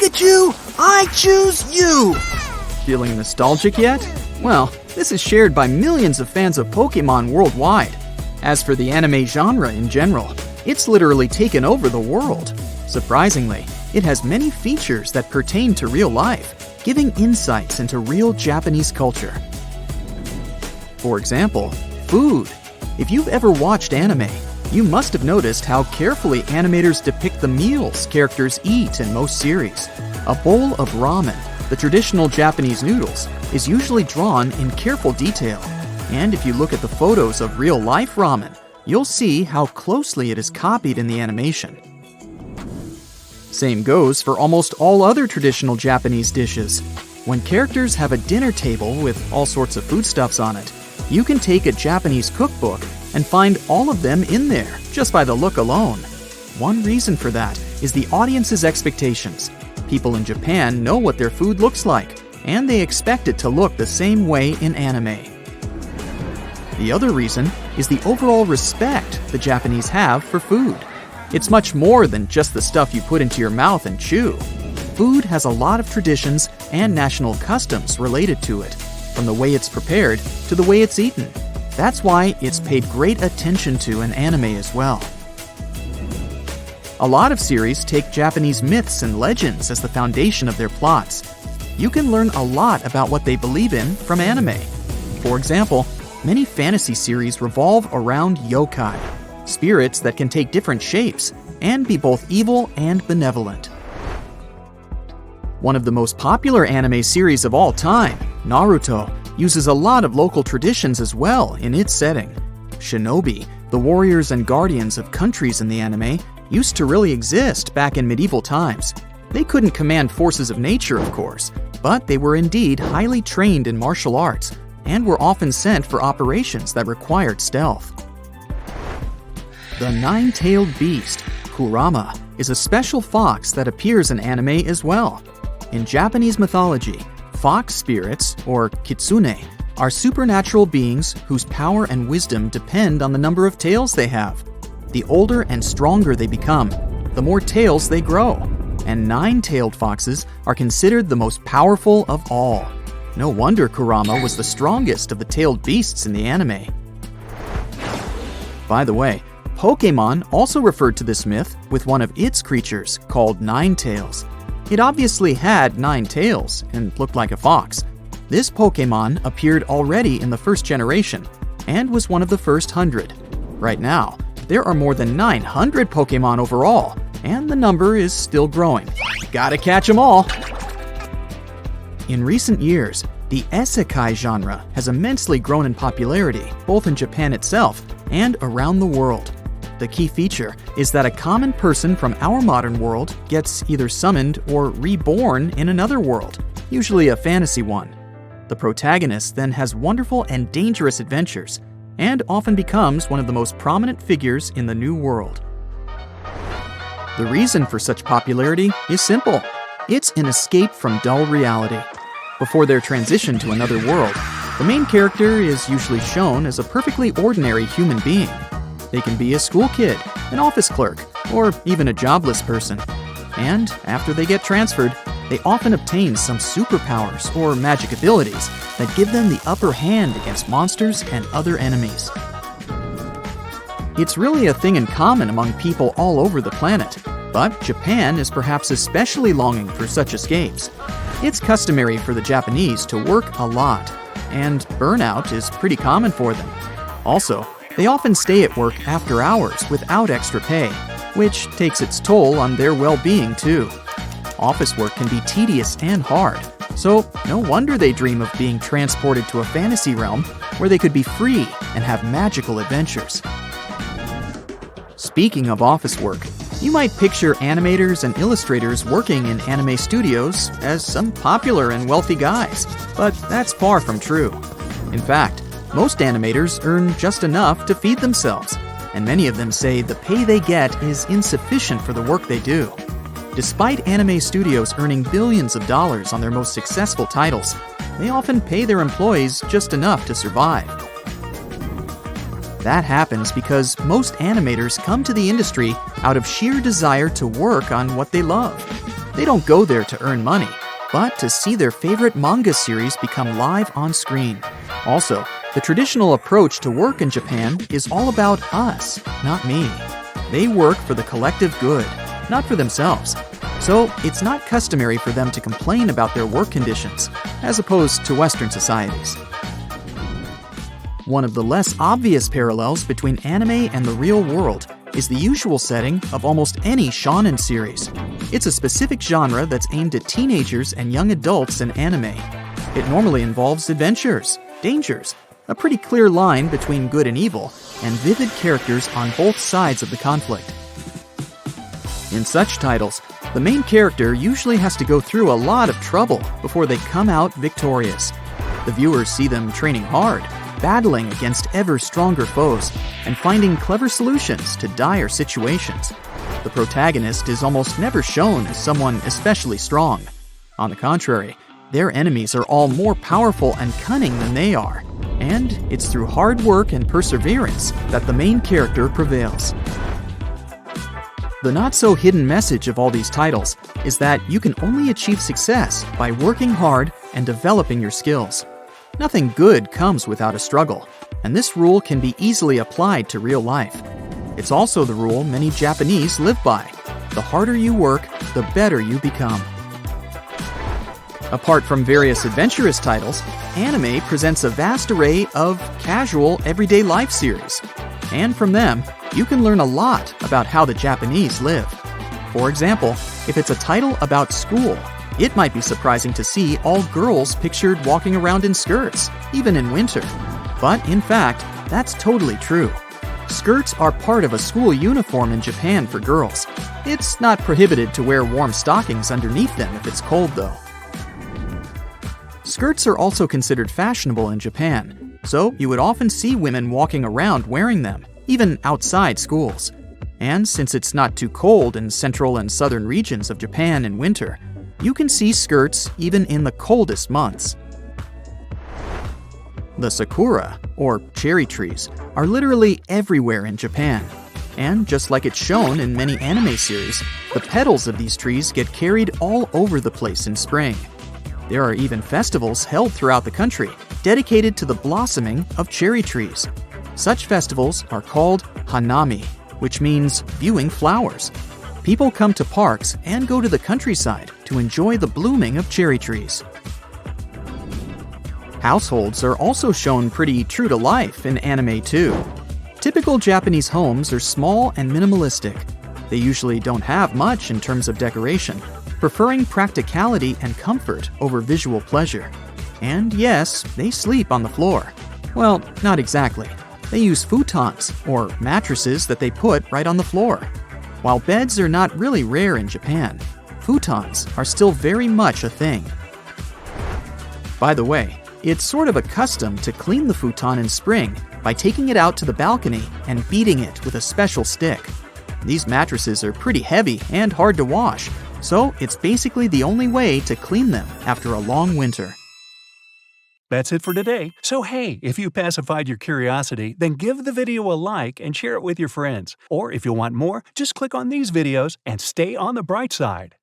Pikachu, I choose you! Feeling nostalgic yet? Well, this is shared by millions of fans of Pokemon worldwide. As for the anime genre in general, it's literally taken over the world. Surprisingly, it has many features that pertain to real life, giving insights into real Japanese culture. For example, food. If you've ever watched anime, you must have noticed how carefully animators depict the meals characters eat in most series. A bowl of ramen, the traditional Japanese noodles, is usually drawn in careful detail. And if you look at the photos of real-life ramen, you'll see how closely it is copied in the animation. Same goes for almost all other traditional Japanese dishes. When characters have a dinner table with all sorts of foodstuffs on it, you can take a Japanese cookbook and find all of them in there just by the look alone. One reason for that is the audience's expectations. People in Japan know what their food looks like, and they expect it to look the same way in anime. The other reason is the overall respect the Japanese have for food. It's much more than just the stuff you put into your mouth and chew. Food has a lot of traditions and national customs related to it, from the way it's prepared to the way it's eaten. That's why it's paid great attention to in anime as well. A lot of series take Japanese myths and legends as the foundation of their plots. You can learn a lot about what they believe in from anime. For example, many fantasy series revolve around yokai, spirits that can take different shapes and be both evil and benevolent. One of the most popular anime series of all time, Naruto, uses a lot of local traditions as well in its setting. Shinobi, the warriors and guardians of countries in the anime, used to really exist back in medieval times. They couldn't command forces of nature, of course, but they were indeed highly trained in martial arts and were often sent for operations that required stealth. The nine-tailed beast, Kurama, is a special fox that appears in anime as well. In Japanese mythology, fox spirits, or kitsune, are supernatural beings whose power and wisdom depend on the number of tails they have. The older and stronger they become, the more tails they grow, and nine-tailed foxes are considered the most powerful of all. No wonder Kurama was the strongest of the tailed beasts in the anime. By the way, Pokémon also referred to this myth with one of its creatures called Ninetails. It obviously had 9 tails and looked like a fox. This Pokémon appeared already in the first generation and was one of the first 100. Right now, there are more than 900 Pokémon overall, and the number is still growing. Gotta catch them all! In recent years, the Isekai genre has immensely grown in popularity, both in Japan itself and around the world. The key feature is that a common person from our modern world gets either summoned or reborn in another world, usually a fantasy one. The protagonist then has wonderful and dangerous adventures, and often becomes one of the most prominent figures in the new world. The reason for such popularity is simple. It's an escape from dull reality. Before their transition to another world, the main character is usually shown as a perfectly ordinary human being. They can be a school kid, an office clerk, or even a jobless person. And after they get transferred, they often obtain some superpowers or magic abilities that give them the upper hand against monsters and other enemies. It's really a thing in common among people all over the planet, but Japan is perhaps especially longing for such escapes. It's customary for the Japanese to work a lot, and burnout is pretty common for them. Also, they often stay at work after hours without extra pay, which takes its toll on their well-being too. Office work can be tedious and hard, so no wonder they dream of being transported to a fantasy realm where they could be free and have magical adventures. Speaking of office work, you might picture animators and illustrators working in anime studios as some popular and wealthy guys, but that's far from true. In fact, most animators earn just enough to feed themselves, and many of them say the pay they get is insufficient for the work they do. Despite anime studios earning billions of dollars on their most successful titles, they often pay their employees just enough to survive. That happens because most animators come to the industry out of sheer desire to work on what they love. They don't go there to earn money, but to see their favorite manga series become live on screen. Also, the traditional approach to work in Japan is all about us, not me. They work for the collective good, not for themselves. So it's not customary for them to complain about their work conditions, as opposed to Western societies. One of the less obvious parallels between anime and the real world is the usual setting of almost any shonen series. It's a specific genre that's aimed at teenagers and young adults in anime. It normally involves adventures, dangers, a pretty clear line between good and evil, and vivid characters on both sides of the conflict. In such titles, the main character usually has to go through a lot of trouble before they come out victorious. The viewers see them training hard, battling against ever stronger foes, and finding clever solutions to dire situations. The protagonist is almost never shown as someone especially strong. On the contrary, their enemies are all more powerful and cunning than they are, and it's through hard work and perseverance that the main character prevails. The not-so-hidden message of all these titles is that you can only achieve success by working hard and developing your skills. Nothing good comes without a struggle, and this rule can be easily applied to real life. It's also the rule many Japanese live by. The harder you work, the better you become. Apart from various adventurous titles, anime presents a vast array of casual, everyday life series. And from them, you can learn a lot about how the Japanese live. For example, if it's a title about school, it might be surprising to see all girls pictured walking around in skirts, even in winter. But in fact, that's totally true. Skirts are part of a school uniform in Japan for girls. It's not prohibited to wear warm stockings underneath them if it's cold, though. Skirts are also considered fashionable in Japan, so you would often see women walking around wearing them, even outside schools. And since it's not too cold in central and southern regions of Japan in winter, you can see skirts even in the coldest months. The sakura, or cherry trees, are literally everywhere in Japan. And just like it's shown in many anime series, the petals of these trees get carried all over the place in spring. There are even festivals held throughout the country dedicated to the blossoming of cherry trees. Such festivals are called hanami, which means viewing flowers. People come to parks and go to the countryside to enjoy the blooming of cherry trees. Households are also shown pretty true to life in anime too. Typical Japanese homes are small and minimalistic. They usually don't have much in terms of decoration, preferring practicality and comfort over visual pleasure. And yes, they sleep on the floor. Well, not exactly. They use futons, or mattresses that they put right on the floor. While beds are not really rare in Japan, futons are still very much a thing. By the way, it's sort of a custom to clean the futon in spring by taking it out to the balcony and beating it with a special stick. These mattresses are pretty heavy and hard to wash, so it's basically the only way to clean them after a long winter. That's it for today. So hey, if you pacified your curiosity, then give the video a like and share it with your friends. Or if you want more, just click on these videos and stay on the bright side.